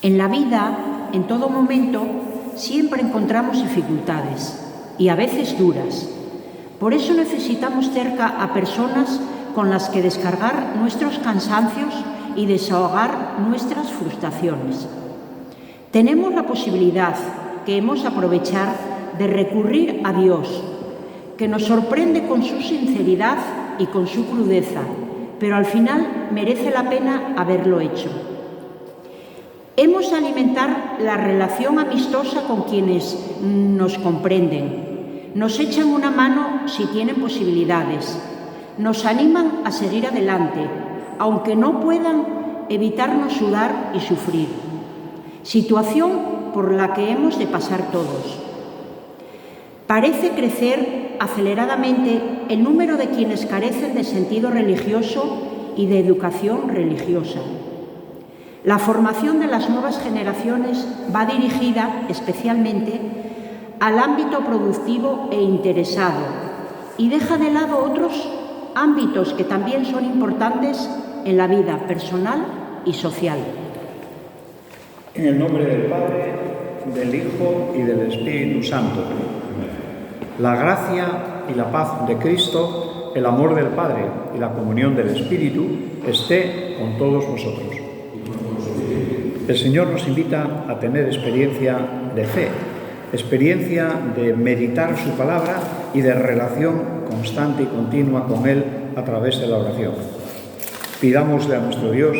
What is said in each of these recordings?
En la vida, en todo momento, siempre encontramos dificultades y a veces duras. Por eso necesitamos cerca a personas con las que descargar nuestros cansancios y desahogar nuestras frustraciones. Tenemos la posibilidad que hemos de aprovechar de recurrir a Dios, que nos sorprende con su sinceridad y con su crudeza, pero al final merece la pena haberlo hecho. Hemos de alimentar la relación amistosa con quienes nos comprenden, nos echan una mano si tienen posibilidades, nos animan a seguir adelante, aunque no puedan evitarnos sudar y sufrir. Situación por la que hemos de pasar todos. Parece crecer aceleradamente el número de quienes carecen de sentido religioso y de educación religiosa. La formación de las nuevas generaciones va dirigida especialmente al ámbito productivo e interesado y deja de lado otros ámbitos que también son importantes en la vida personal y social. En el nombre del Padre, del Hijo y del Espíritu Santo. La gracia y la paz de Cristo, el amor del Padre y la comunión del Espíritu esté con todos vosotros. El Señor nos invita a tener experiencia de fe, experiencia de meditar su palabra y de relación constante y continua con Él a través de la oración. Pidámosle a nuestro Dios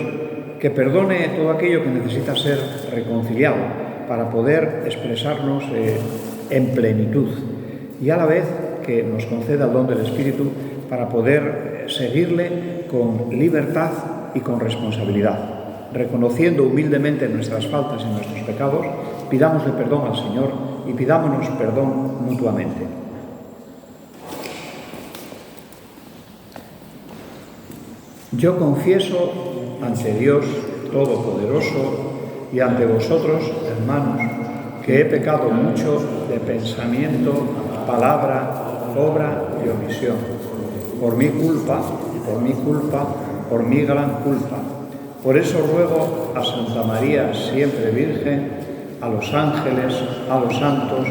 que perdone todo aquello que necesita ser reconciliado para poder expresarnos en plenitud y a la vez que nos conceda el don del Espíritu para poder seguirle con libertad y con responsabilidad. Reconociendo humildemente nuestras faltas y nuestros pecados, pidámosle perdón al Señor y pidámonos perdón mutuamente. Yo confieso ante Dios Todopoderoso y ante vosotros, hermanos, que he pecado mucho de pensamiento, palabra, obra y omisión, por mi culpa, por mi gran culpa. Por eso ruego a Santa María, siempre Virgen, a los ángeles, a los santos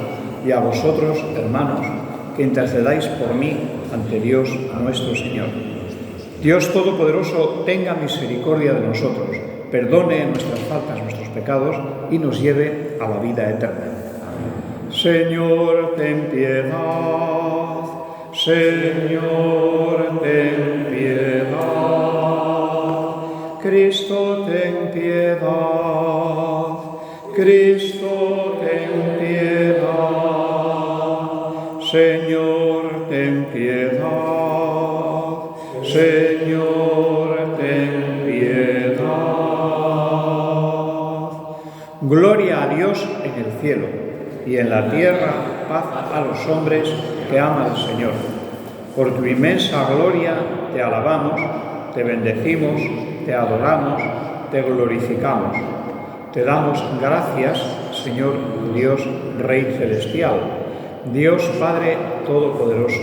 y a vosotros, hermanos, que intercedáis por mí ante Dios nuestro Señor. Dios Todopoderoso tenga misericordia de nosotros, perdone nuestras faltas, nuestros pecados y nos lleve a la vida eterna. Señor, ten piedad. Señor, ten piedad. Cristo, ten piedad. Cristo, ten piedad. Señor, ten piedad. Señor, ten piedad. Gloria a Dios en el cielo y en la tierra paz a los hombres que aman al Señor. Por tu inmensa gloria te alabamos, te bendecimos, te adoramos, te glorificamos. Te damos gracias, Señor Dios, Rey Celestial, Dios Padre Todopoderoso,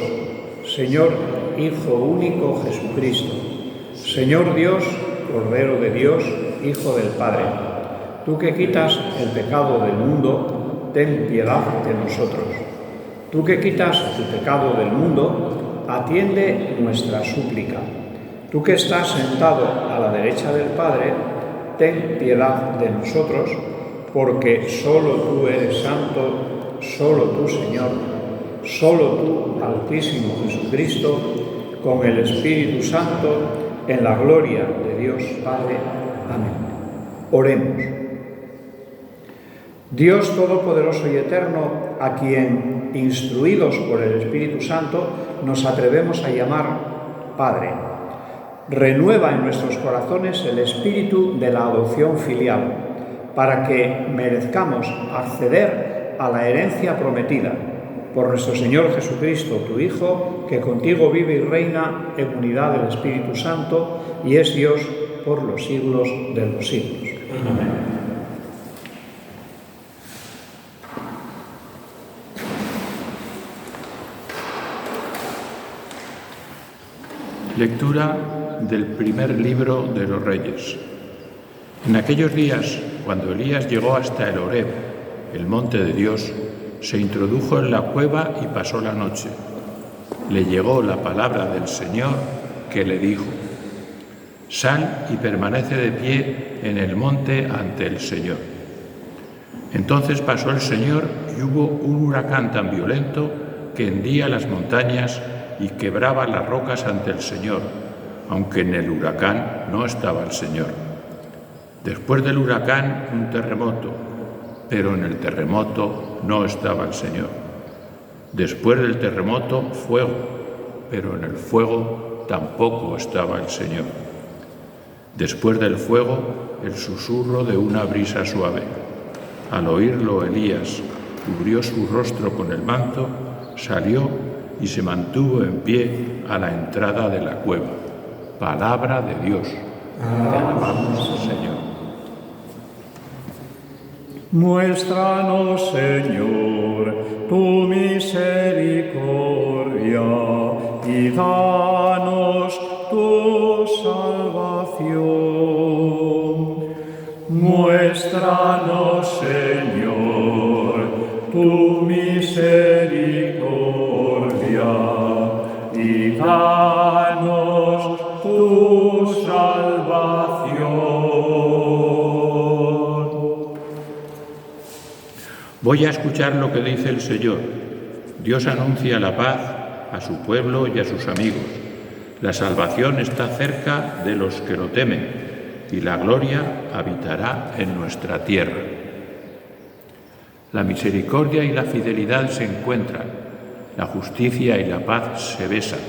Señor Hijo único Jesucristo, Señor Dios, Cordero de Dios, Hijo del Padre. Tú que quitas el pecado del mundo, ten piedad de nosotros. Tú que quitas el pecado del mundo, atiende nuestra súplica. Tú que estás sentado a la derecha del Padre, ten piedad de nosotros, porque solo tú eres santo, solo tú, Señor, solo tú, Altísimo Jesucristo, con el Espíritu Santo, en la gloria de Dios Padre. Amén. Oremos. Dios Todopoderoso y Eterno, a quien, instruidos por el Espíritu Santo, nos atrevemos a llamar Padre, renueva en nuestros corazones el espíritu de la adopción filial, para que merezcamos acceder a la herencia prometida, por nuestro Señor Jesucristo, tu Hijo, que contigo vive y reina en unidad del Espíritu Santo, y es Dios por los siglos de los siglos. Amén. Lectura del primer libro de los Reyes. En aquellos días, cuando Elías llegó hasta el Horeb, el monte de Dios, se introdujo en la cueva y pasó la noche. Le llegó la palabra del Señor que le dijo: «Sal y permanece de pie en el monte ante el Señor». Entonces pasó el Señor y hubo un huracán tan violento que hendía las montañas y quebraba las rocas ante el Señor, aunque en el huracán no estaba el Señor. Después del huracán, un terremoto, pero en el terremoto no estaba el Señor. Después del terremoto, fuego, pero en el fuego tampoco estaba el Señor. Después del fuego, el susurro de una brisa suave. Al oírlo, Elías cubrió su rostro con el manto, salió y se mantuvo en pie a la entrada de la cueva. Palabra de Dios. Te alabamos, Señor. Muéstranos, Señor, tu misericordia y danos tu salvación. Muéstranos, Señor, tu misericordia y danos tu salvación. Voy a escuchar lo que dice el Señor. Dios anuncia la paz a su pueblo y a sus amigos. La salvación está cerca de los que lo temen y la gloria habitará en nuestra tierra. La misericordia y la fidelidad se encuentran, la justicia y la paz se besan.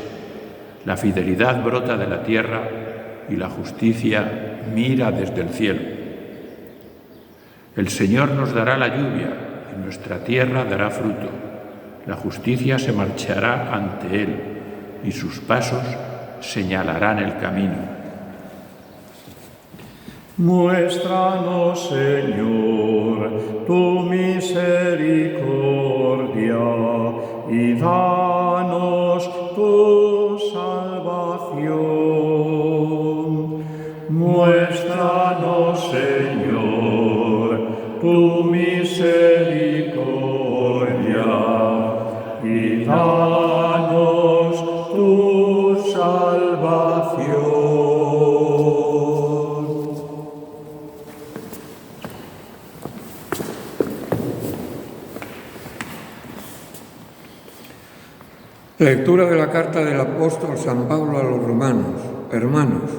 La fidelidad brota de la tierra y la justicia mira desde el cielo. El Señor nos dará la lluvia y nuestra tierra dará fruto. La justicia se marchará ante Él y sus pasos señalarán el camino. Muéstranos, Señor, tu misericordia y danos tu salvación. Muéstranos, Señor, tu misericordia y danos tu salvación. Lectura de la carta del apóstol San Pablo a los romanos. Hermanos,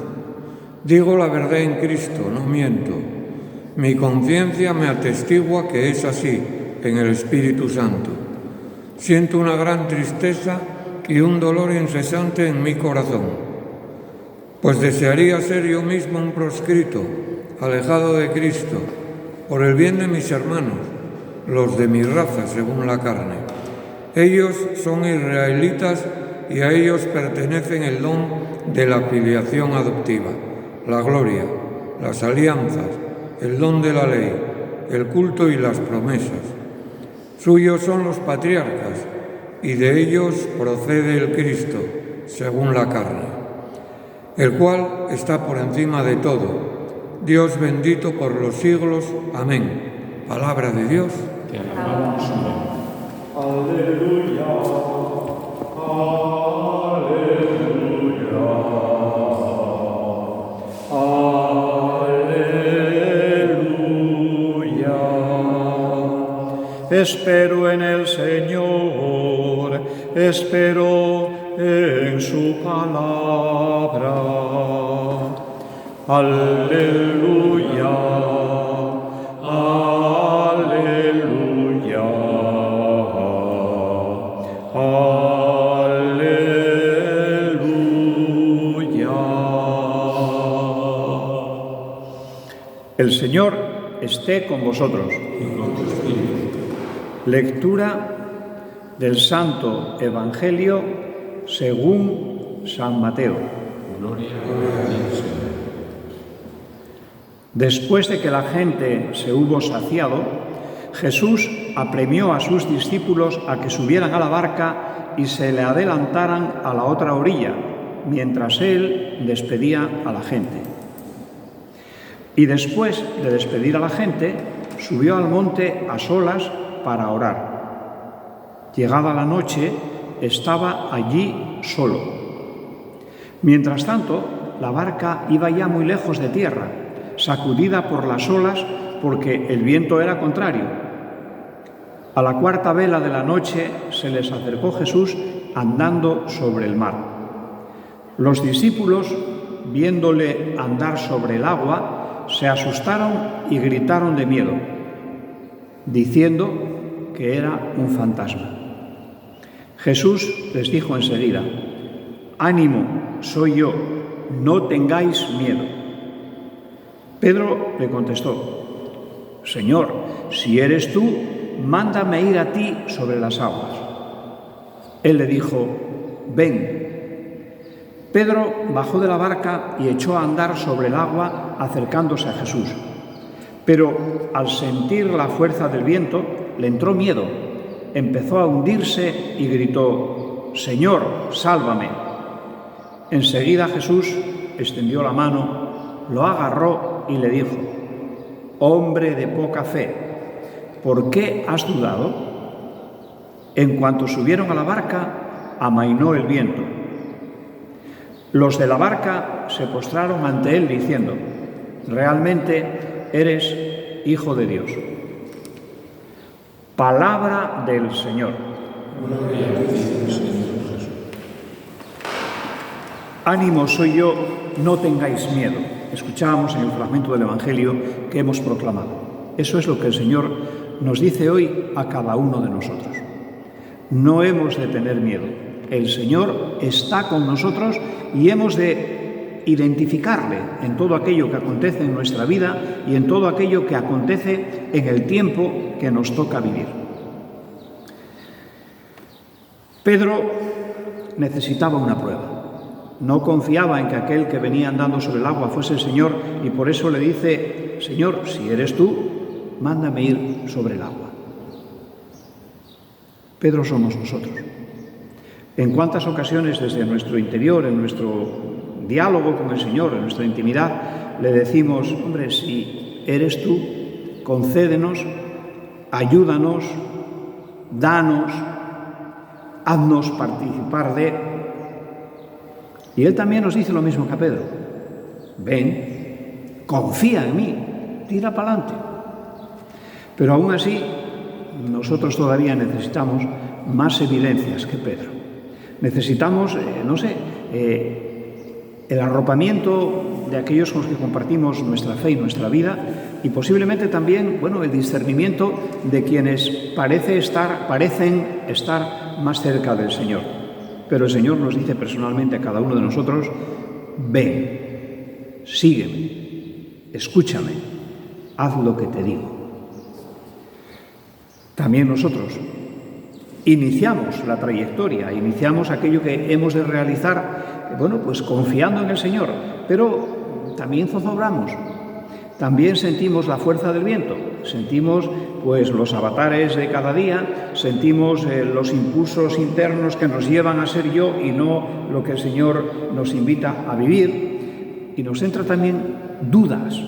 digo la verdad en Cristo, no miento. Mi conciencia me atestigua que es así en el Espíritu Santo. Siento una gran tristeza y un dolor incesante en mi corazón, pues desearía ser yo mismo un proscrito, alejado de Cristo, por el bien de mis hermanos, los de mi raza según la carne. Ellos son israelitas y a ellos pertenecen el don de la filiación adoptiva, la gloria, las alianzas, el don de la ley, el culto y las promesas. Suyos son los patriarcas y de ellos procede el Cristo, según la carne, el cual está por encima de todo. Dios bendito por los siglos. Amén. Palabra de Dios. Te alabamos, Señor. Aleluya, aleluya, aleluya. Espero en el Señor, espero en su palabra. Aleluya, aleluya. Aleluya. El Señor esté con vosotros. Lectura del Santo Evangelio según San Mateo. Gloria a ti, Señor. Después de que la gente se hubo saciado, Jesús apremió a sus discípulos a que subieran a la barca y se le adelantaran a la otra orilla, mientras él despedía a la gente. Y después de despedir a la gente, subió al monte a solas para orar. Llegada la noche, estaba allí solo. Mientras tanto, la barca iba ya muy lejos de tierra, sacudida por las olas porque el viento era contrario. A la cuarta vela de la noche se les acercó Jesús andando sobre el mar. Los discípulos, viéndole andar sobre el agua, se asustaron y gritaron de miedo, diciendo que era un fantasma. Jesús les dijo enseguida: «Ánimo, soy yo, no tengáis miedo». Pedro le contestó: «Señor, si eres tú, mándame ir a ti sobre las aguas». Él le dijo: «Ven». Pedro bajó de la barca y echó a andar sobre el agua acercándose a Jesús. Pero al sentir la fuerza del viento, le entró miedo. Empezó a hundirse y gritó: «Señor, sálvame». Enseguida Jesús extendió la mano, lo agarró y le dijo: «Hombre de poca fe, ¿por qué has dudado?». En cuanto subieron a la barca, amainó el viento. Los de la barca se postraron ante él diciendo: «Realmente eres Hijo de Dios». Palabra del Señor. Ánimo, soy yo, no tengáis miedo. Escuchábamos en el fragmento del Evangelio que hemos proclamado. Eso es lo que el Señor nos dice hoy a cada uno de nosotros. No hemos de tener miedo. El Señor está con nosotros y hemos de identificarle en todo aquello que acontece en nuestra vida y en todo aquello que acontece en el tiempo que nos toca vivir. Pedro necesitaba una prueba. No confiaba en que aquel que venía andando sobre el agua fuese el Señor y por eso le dice: «Señor, si eres tú, mándame ir sobre el agua». Pedro somos nosotros. ¿En cuántas ocasiones desde nuestro interior, en nuestro diálogo con el Señor, en nuestra intimidad, le decimos: «Hombre, si eres tú, concédenos, ayúdanos, danos, haznos participar de...». Y Él también nos dice lo mismo que a Pedro: «Ven, confía en mí, tira para adelante». Pero aún así, nosotros todavía necesitamos más evidencias que Pedro. Necesitamos, el arropamiento de aquellos con los que compartimos nuestra fe y nuestra vida y posiblemente también, el discernimiento de quienes parecen estar más cerca del Señor. Pero el Señor nos dice personalmente a cada uno de nosotros: «Ven, sígueme, escúchame, haz lo que te digo». También nosotros iniciamos la trayectoria, iniciamos aquello que hemos de realizar, confiando en el Señor, pero también zozobramos, también sentimos la fuerza del viento, sentimos los avatares de cada día, sentimos los impulsos internos que nos llevan a ser yo y no lo que el Señor nos invita a vivir, y nos entra también dudas,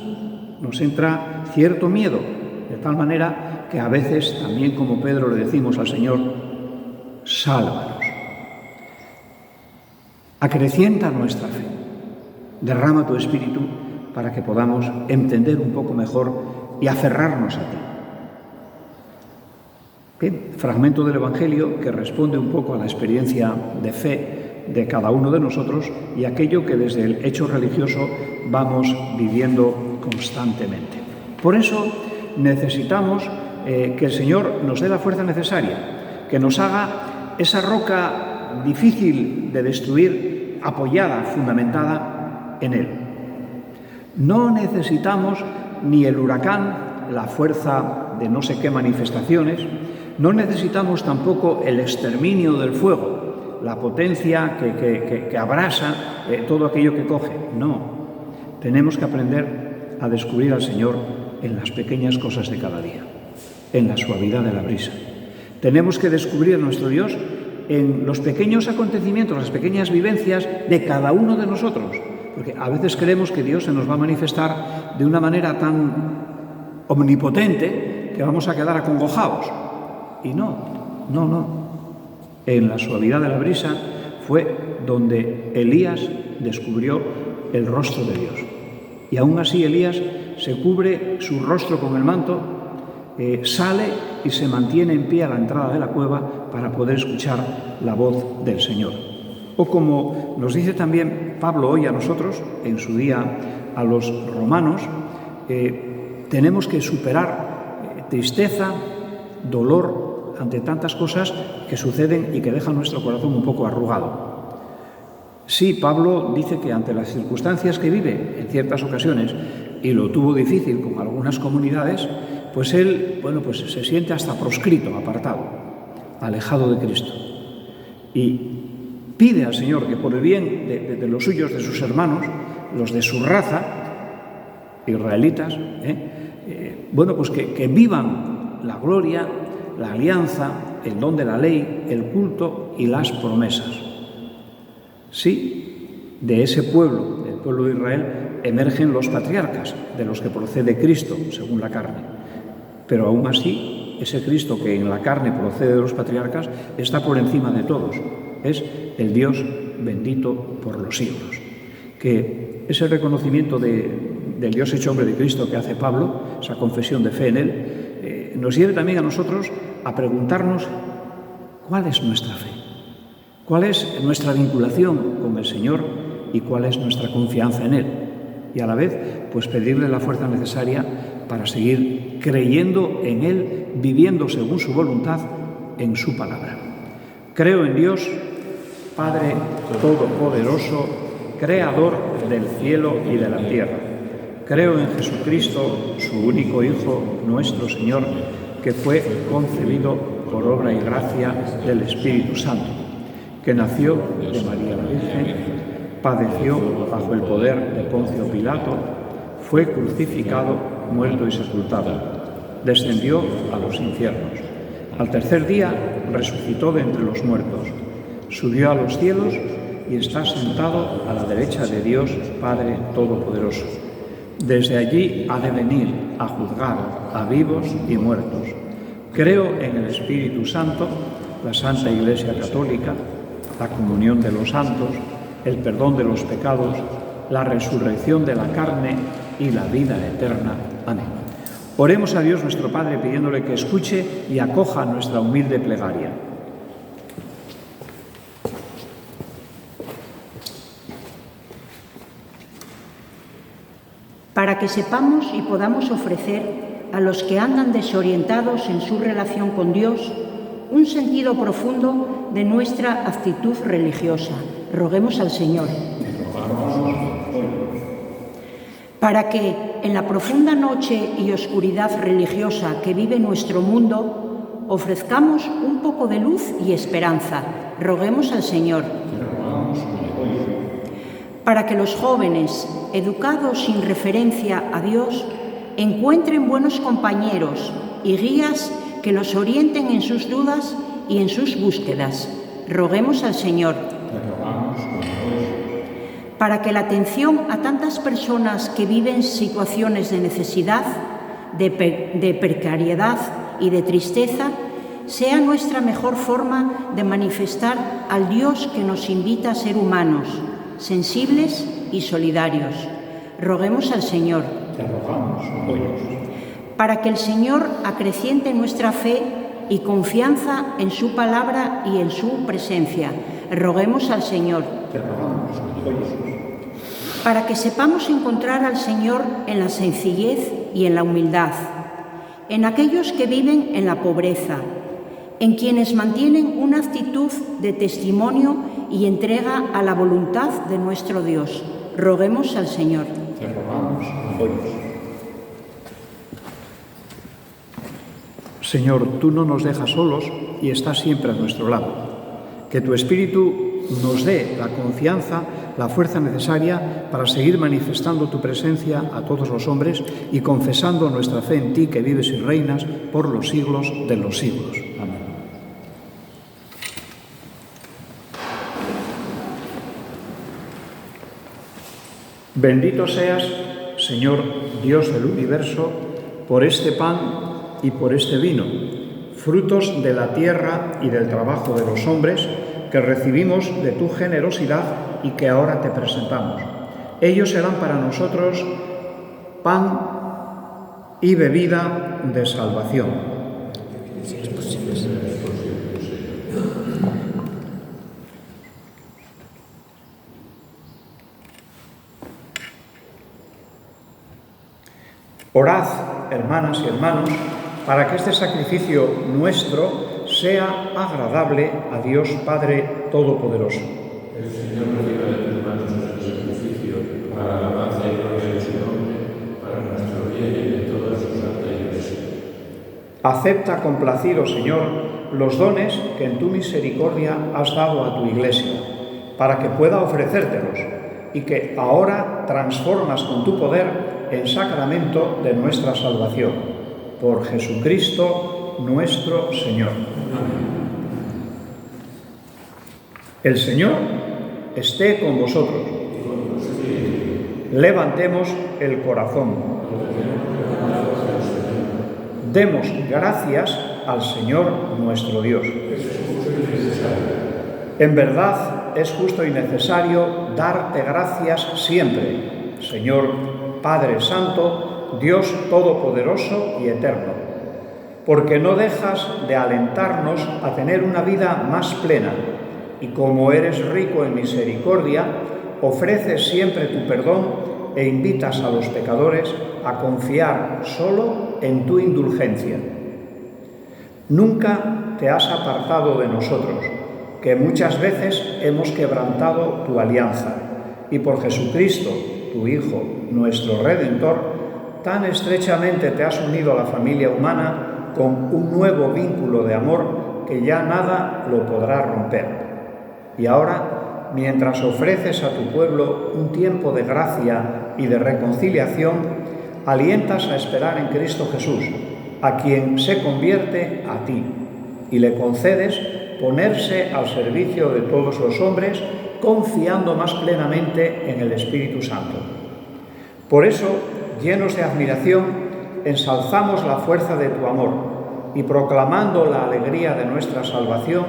nos entra cierto miedo, de tal manera que a veces también, como Pedro, le decimos al Señor: «Sálvanos». Acrecienta nuestra fe, derrama tu Espíritu para que podamos entender un poco mejor y aferrarnos a ti. Bien, fragmento del Evangelio que responde un poco a la experiencia de fe de cada uno de nosotros y aquello que desde el hecho religioso vamos viviendo constantemente. Por eso necesitamos que el Señor nos dé la fuerza necesaria, que nos haga esa roca difícil de destruir, apoyada, fundamentada en Él. No necesitamos ni el huracán, la fuerza de no sé qué manifestaciones, no necesitamos tampoco el exterminio del fuego, la potencia que abrasa todo aquello que coge. No, tenemos que aprender a descubrir al Señor en las pequeñas cosas de cada día, en la suavidad de la brisa. Tenemos que descubrir a nuestro Dios en los pequeños acontecimientos, las pequeñas vivencias de cada uno de nosotros, porque a veces creemos que Dios se nos va a manifestar de una manera tan omnipotente que vamos a quedar acongojados. Y no. En la suavidad de la brisa fue donde Elías descubrió el rostro de Dios. Y aún así Elías se cubre su rostro con el manto, sale y se mantiene en pie a la entrada de la cueva para poder escuchar la voz del Señor. O como nos dice también Pablo hoy a nosotros, en su día a los romanos, tenemos que superar tristeza, dolor ante tantas cosas que suceden y que dejan nuestro corazón un poco arrugado. Sí, Pablo dice que ante las circunstancias que vive en ciertas ocasiones, y lo tuvo difícil con algunas comunidades, pues él, pues se siente hasta proscrito, apartado, alejado de Cristo. Y pide al Señor que por el bien de los suyos, de sus hermanos, los de su raza, israelitas, pues que vivan la gloria, la alianza, el don de la ley, el culto y las promesas. Sí, de ese pueblo, del pueblo de Israel, emergen los patriarcas, de los que procede Cristo, según la carne. Pero aún así, ese Cristo que en la carne procede de los patriarcas está por encima de todos. Es el Dios bendito por los siglos. Que ese reconocimiento del Dios hecho hombre de Cristo que hace Pablo, esa confesión de fe en Él, nos lleve también a nosotros a preguntarnos cuál es nuestra fe, cuál es nuestra vinculación con el Señor y cuál es nuestra confianza en Él. Y a la vez, pues pedirle la fuerza necesaria para seguir creyendo en Él, viviendo según su voluntad en su palabra. Creo en Dios, Padre Todopoderoso, Creador del cielo y de la tierra. Creo en Jesucristo, su único Hijo, nuestro Señor, que fue concebido por obra y gracia del Espíritu Santo, que nació de María la Virgen, padeció bajo el poder de Poncio Pilato, fue crucificado, muerto y sepultado, descendió a los infiernos. Al tercer día resucitó de entre los muertos, subió a los cielos y está sentado a la derecha de Dios Padre Todopoderoso. Desde allí ha de venir a juzgar a vivos y muertos. Creo en el Espíritu Santo, la Santa Iglesia Católica, la comunión de los santos, el perdón de los pecados, la resurrección de la carne y la vida eterna. Amén. Oremos a Dios nuestro Padre pidiéndole que escuche y acoja nuestra humilde plegaria. Para que sepamos y podamos ofrecer a los que andan desorientados en su relación con Dios un sentido profundo de nuestra actitud religiosa. Roguemos al Señor. Para que, en la profunda noche y oscuridad religiosa que vive nuestro mundo, ofrezcamos un poco de luz y esperanza. Roguemos al Señor. Para que los jóvenes, educados sin referencia a Dios, encuentren buenos compañeros y guías que los orienten en sus dudas y en sus búsquedas. Roguemos al Señor. Para que la atención a tantas personas que viven situaciones de necesidad, de precariedad y de tristeza sea nuestra mejor forma de manifestar al Dios que nos invita a ser humanos, sensibles y solidarios. Roguemos al Señor. Para que el Señor acreciente nuestra fe y confianza en su palabra y en su presencia. Roguemos al Señor. Para que sepamos encontrar al Señor en la sencillez y en la humildad, en aquellos que viven en la pobreza, en quienes mantienen una actitud de testimonio y entrega a la voluntad de nuestro Dios. Roguemos al Señor. Señor, tú no nos dejas solos y estás siempre a nuestro lado. Que tu Espíritu nos dé la confianza, la fuerza necesaria para seguir manifestando tu presencia a todos los hombres y confesando nuestra fe en ti que vives y reinas por los siglos de los siglos. Amén. Bendito seas, Señor Dios del universo, por este pan y por este vino, frutos de la tierra y del trabajo de los hombres, que recibimos de tu generosidad y que ahora te presentamos. Ellos serán para nosotros pan y bebida de salvación. Orad, hermanas y hermanos, para que este sacrificio nuestro sea agradable a Dios Padre Todopoderoso. El Señor reciba de tus manos este sacrificio para la alabanza y gloria de su nombre, para nuestro bien y de toda su santa Iglesia. Acepta complacido, Señor, los dones que en tu misericordia has dado a tu Iglesia, para que pueda ofrecértelos y que ahora transformas con tu poder en sacramento de nuestra salvación. Por Jesucristo nuestro Señor. El Señor esté con vosotros. Levantemos el corazón. Demos gracias al Señor nuestro Dios. En verdad es justo y necesario darte gracias siempre, Señor Padre Santo, Dios Todopoderoso y Eterno, porque no dejas de alentarnos a tener una vida más plena y como eres rico en misericordia, ofreces siempre tu perdón e invitas a los pecadores a confiar solo en tu indulgencia. Nunca te has apartado de nosotros, que muchas veces hemos quebrantado tu alianza, y por Jesucristo, tu Hijo, nuestro Redentor, tan estrechamente te has unido a la familia humana con un nuevo vínculo de amor que ya nada lo podrá romper. Y ahora, mientras ofreces a tu pueblo un tiempo de gracia y de reconciliación, alientas a esperar en Cristo Jesús, a quien se convierte a ti, y le concedes ponerse al servicio de todos los hombres, confiando más plenamente en el Espíritu Santo. Por eso, llenos de admiración, ensalzamos la fuerza de tu amor y proclamando la alegría de nuestra salvación,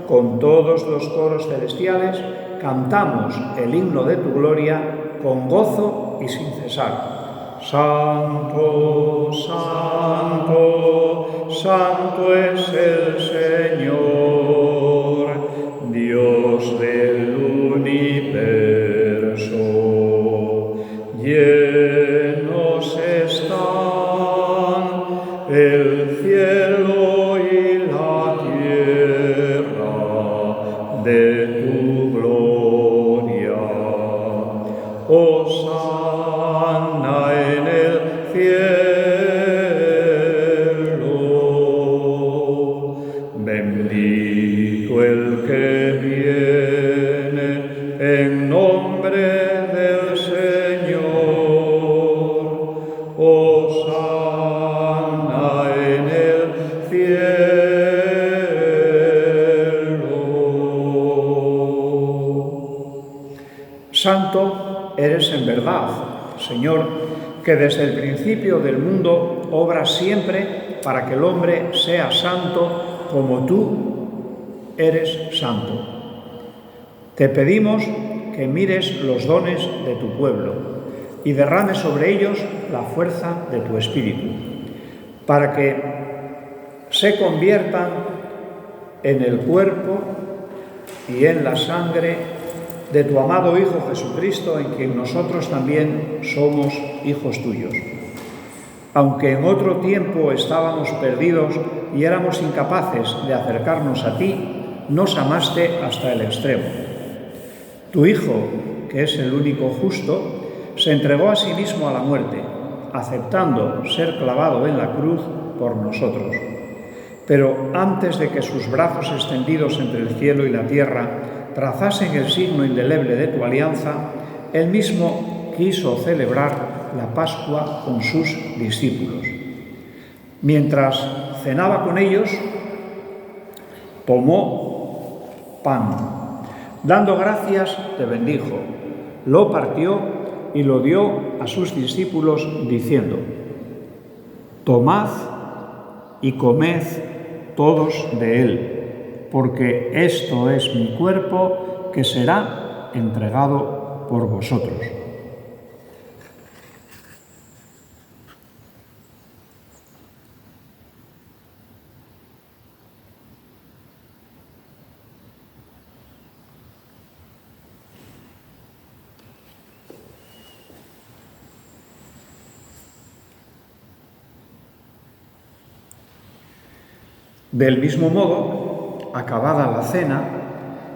con todos los coros celestiales, cantamos el himno de tu gloria con gozo y sin cesar. Santo, santo, santo es el Señor, Dios del universo. Llenos están el cielo y la tierra de tu gloria. Hosanna en el cielo. Bendito el que viene en nombre del Señor. Hosanna en el cielo. Santo eres en verdad, Señor, que desde el principio del mundo obras siempre para que el hombre sea santo como tú eres santo. Te pedimos que mires los dones de tu pueblo y derrames sobre ellos la fuerza de tu Espíritu, para que se conviertan en el cuerpo y en la sangre de tu amado Hijo Jesucristo, en quien nosotros también somos hijos tuyos. Aunque en otro tiempo estábamos perdidos y éramos incapaces de acercarnos a ti, nos amaste hasta el extremo. Tu Hijo, que es el único justo, se entregó a sí mismo a la muerte, aceptando ser clavado en la cruz por nosotros. Pero antes de que sus brazos extendidos entre el cielo y la tierra trazasen el signo indeleble de tu alianza, él mismo quiso celebrar la Pascua con sus discípulos. Mientras cenaba con ellos, tomó pan. Dando gracias, te bendijo, lo partió y lo dio a sus discípulos diciendo: Tomad y comed todos de él, porque esto es mi cuerpo que será entregado por vosotros. Del mismo modo, acabada la cena,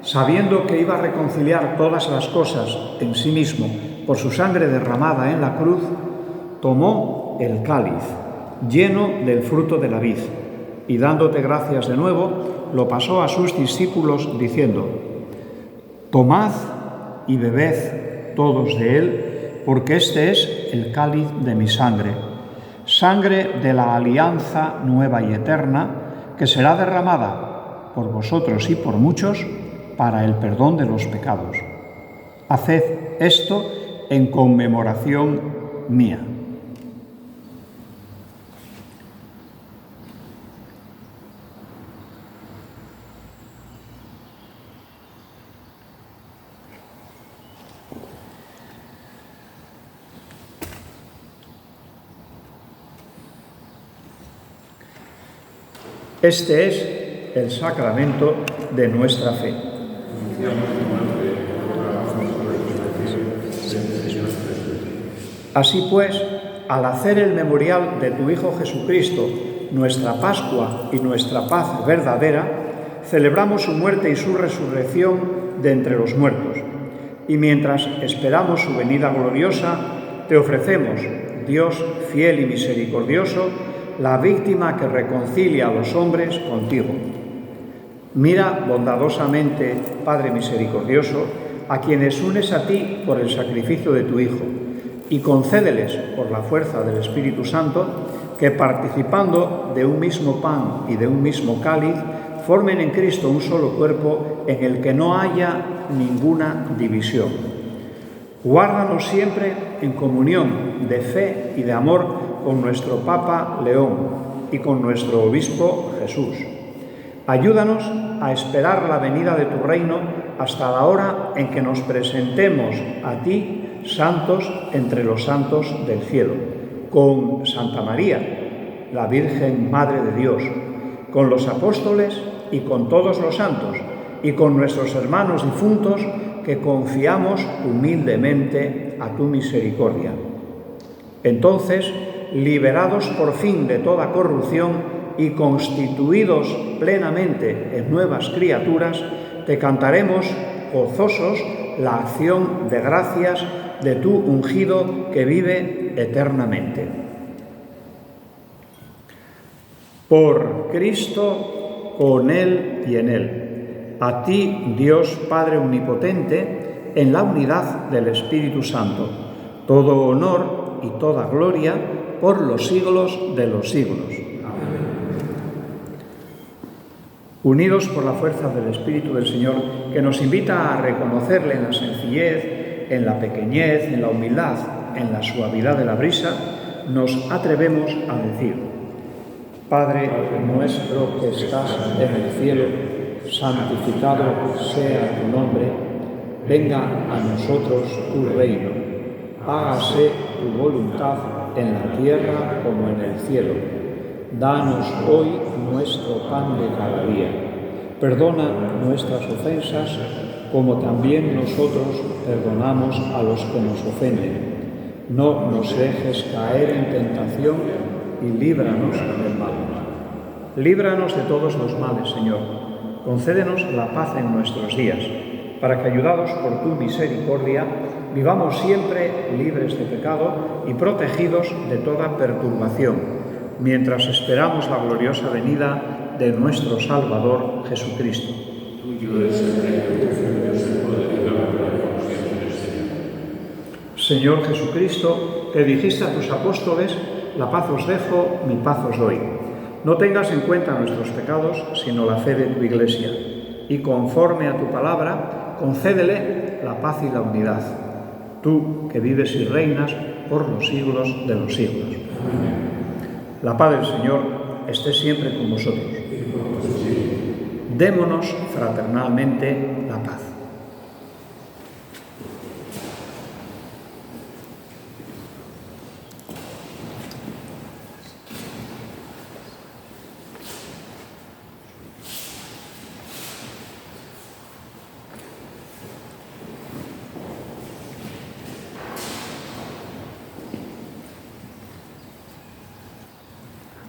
sabiendo que iba a reconciliar todas las cosas en sí mismo por su sangre derramada en la cruz, tomó el cáliz, lleno del fruto de la vid, y dándote gracias de nuevo, lo pasó a sus discípulos diciendo: Tomad y bebed todos de él, porque este es el cáliz de mi sangre, sangre de la alianza nueva y eterna, que será derramada por vosotros y por muchos para el perdón de los pecados. Haced esto en conmemoración mía. Este es el sacramento de nuestra fe. Así pues, al hacer el memorial de tu Hijo Jesucristo, nuestra Pascua y nuestra paz verdadera, celebramos su muerte y su resurrección de entre los muertos. Y mientras esperamos su venida gloriosa, te ofrecemos, Dios fiel y misericordioso, la víctima que reconcilia a los hombres contigo. Mira bondadosamente, Padre misericordioso, a quienes unes a ti por el sacrificio de tu Hijo, y concédeles, por la fuerza del Espíritu Santo, que participando de un mismo pan y de un mismo cáliz, formen en Cristo un solo cuerpo en el que no haya ninguna división. Guárdanos siempre en comunión de fe y de amor con nuestro Papa León y con nuestro Obispo Jesús. Ayúdanos a esperar la venida de tu reino hasta la hora en que nos presentemos a ti, santos entre los santos del cielo, con Santa María, la Virgen Madre de Dios, con los apóstoles y con todos los santos, y con nuestros hermanos difuntos que confiamos humildemente a tu misericordia. Entonces, liberados por fin de toda corrupción y constituidos plenamente en nuevas criaturas, te cantaremos gozosos la acción de gracias de tu ungido que vive eternamente. Por Cristo, con Él y en Él, a ti, Dios Padre Omnipotente, en la unidad del Espíritu Santo, todo honor y toda gloria por los siglos de los siglos. Amén. Unidos por la fuerza del Espíritu del Señor, que nos invita a reconocerle en la sencillez, en la pequeñez, en la humildad, en la suavidad de la brisa, nos atrevemos a decir: Padre nuestro que estás en el cielo, santificado sea tu nombre, venga a nosotros tu reino, hágase tu voluntad en la tierra como en el cielo. Danos hoy nuestro pan de cada día. Perdona nuestras ofensas, como también nosotros perdonamos a los que nos ofenden. No nos dejes caer en tentación y líbranos del mal. Líbranos de todos los males, Señor. Concédenos la paz en nuestros días, para que, ayudados por tu misericordia, vivamos siempre libres de pecado y protegidos de toda perturbación, mientras esperamos la gloriosa venida de nuestro Salvador Jesucristo. Señor Jesucristo, que dijiste a tus apóstoles: la paz os dejo, mi paz os doy. No tengas en cuenta nuestros pecados, sino la fe de tu Iglesia, y conforme a tu palabra, concédele la paz y la unidad. tú que vives y reinas por los siglos de los siglos. La paz del Señor esté siempre con vosotros. Démonos fraternalmente la paz.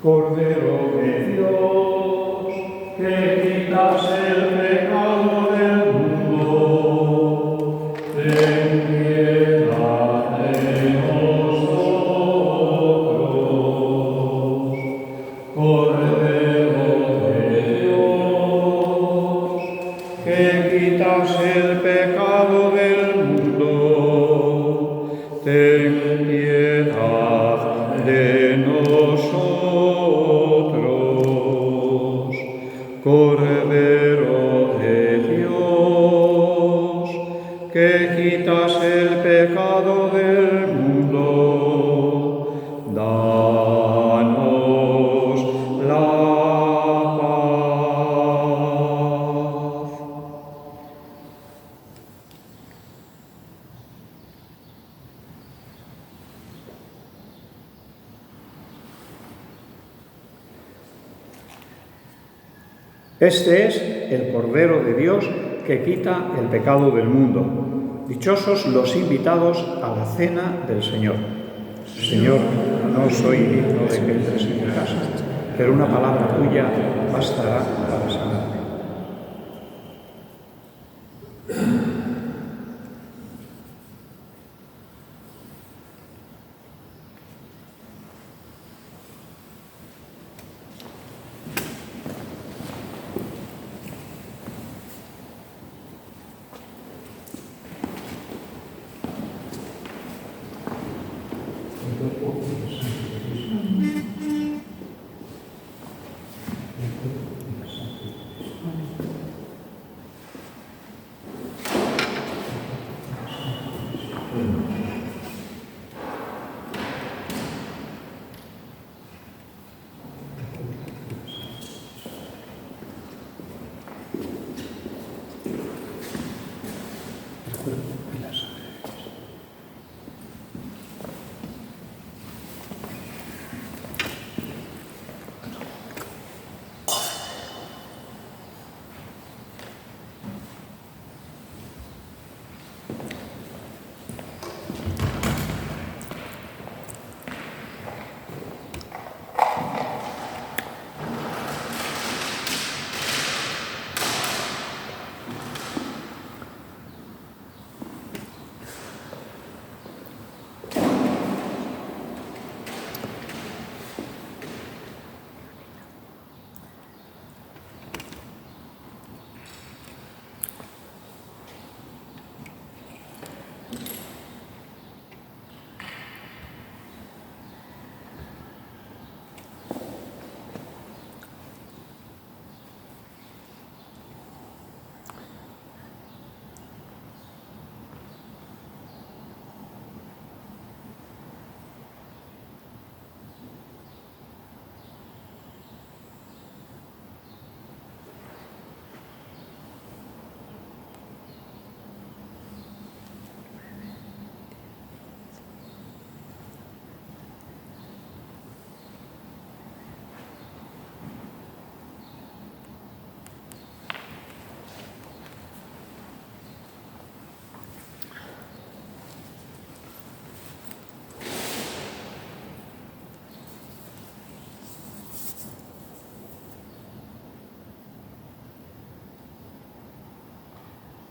Cordero de Dios, que quitas el pecado del mundo, ten piedad de nosotros. Cordero de Dios, que quitas el pecado del mundo, ten piedad de nosotros. Cordero de Dios, que quitas el pecado del mundo, danos la paz. Este es el Cordero de Dios que quita el pecado del mundo. Dichosos los invitados a la cena del Señor. Señor, no soy digno de que entres en mi casa, pero una palabra tuya bastará para sanarme.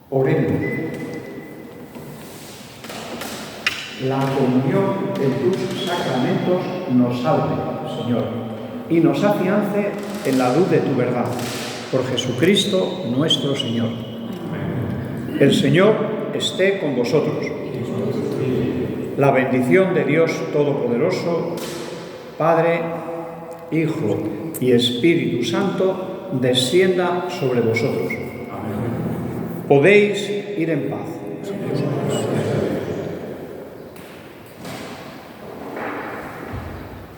Oremos. La comunión de tus sacramentos nos salve, Señor, y nos afiance en la luz de tu verdad. Por Jesucristo nuestro Señor. El Señor esté con vosotros. La bendición de Dios Todopoderoso, Padre, Hijo y Espíritu Santo, descienda sobre vosotros. Podéis ir en paz.